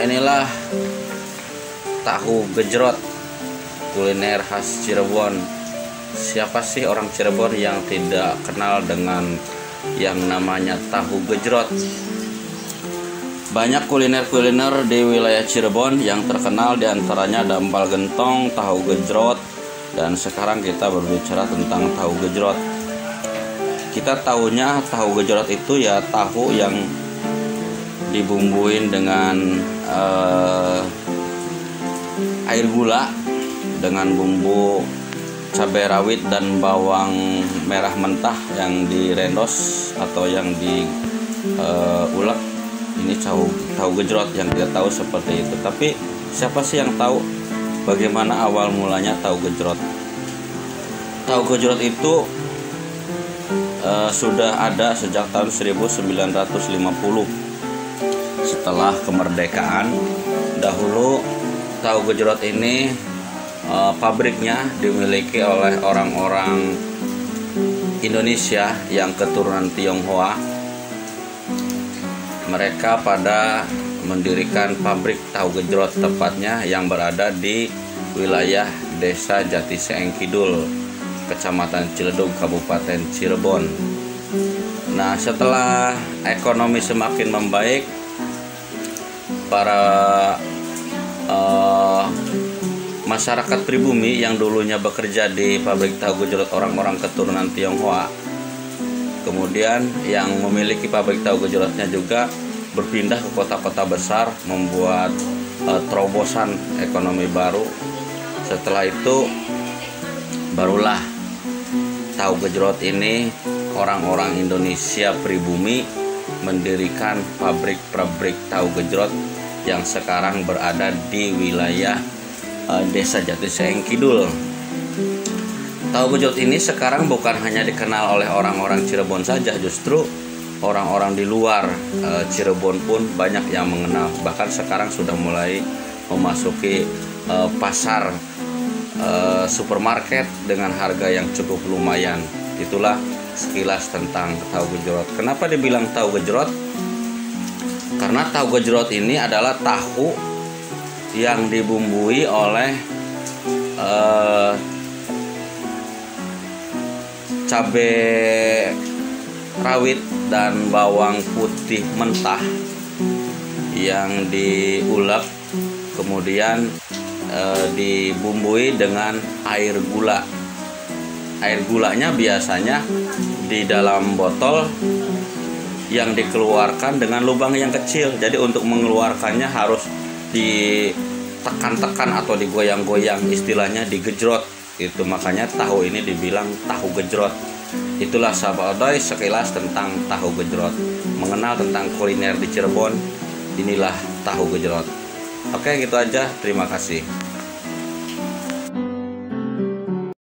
Inilah tahu gejrot, kuliner khas Cirebon. Siapa sih orang Cirebon yang tidak kenal dengan yang namanya tahu gejrot? Banyak kuliner-kuliner di wilayah Cirebon yang terkenal, diantaranya ada empal gentong, tahu gejrot, dan sekarang kita berbicara tentang tahu gejrot. Kita tahunya tahu gejrot itu ya tahu yang dibumbuin dengan air gula dengan bumbu cabai rawit dan bawang merah mentah yang direndos atau yang diulek. Ini tahu gejrot yang kita tahu seperti itu. Tapi siapa sih yang tahu bagaimana awal mulanya tahu gejrot? Tahu gejrot itu sudah ada sejak tahun 1950. Setelah kemerdekaan, dahulu tahu gejrot ini pabriknya dimiliki oleh orang-orang Indonesia yang keturunan Tionghoa. Mereka pada mendirikan pabrik tahu gejrot, tepatnya yang berada di wilayah Desa Jatiseeng Kidul, Kecamatan Ciledug, Kabupaten Cirebon. Nah, setelah ekonomi semakin membaik, para masyarakat pribumi yang dulunya bekerja di pabrik tahu gejrot orang-orang keturunan Tionghoa, kemudian yang memiliki pabrik tahu gejrotnya juga berpindah ke kota-kota besar, membuat terobosan ekonomi baru. Setelah itu barulah tahu gejrot ini orang-orang Indonesia pribumi mendirikan pabrik-pabrik tahu gejrot yang sekarang berada di wilayah Desa Jatiseeng Kidul. Tahu gejrot ini sekarang bukan hanya dikenal oleh orang-orang Cirebon saja, justru orang-orang di luar Cirebon pun banyak yang mengenal. Bahkan sekarang sudah mulai memasuki pasar supermarket dengan harga yang cukup lumayan. Itulah sekilas tentang tahu gejrot. Kenapa dibilang tahu gejrot? Karena tahu gejrot ini adalah tahu yang dibumbui oleh cabai rawit dan bawang putih mentah yang diulek, kemudian dibumbui dengan air gula. Air gulanya biasanya di dalam botol yang dikeluarkan dengan lubang yang kecil. Jadi untuk mengeluarkannya harus ditekan-tekan atau digoyang-goyang, istilahnya digejrot. Itu makanya tahu ini dibilang tahu gejrot. Itulah sahabat Odoy sekilas tentang tahu gejrot. Mengenal tentang kuliner di Cirebon, inilah tahu gejrot. Oke, gitu aja. Terima kasih.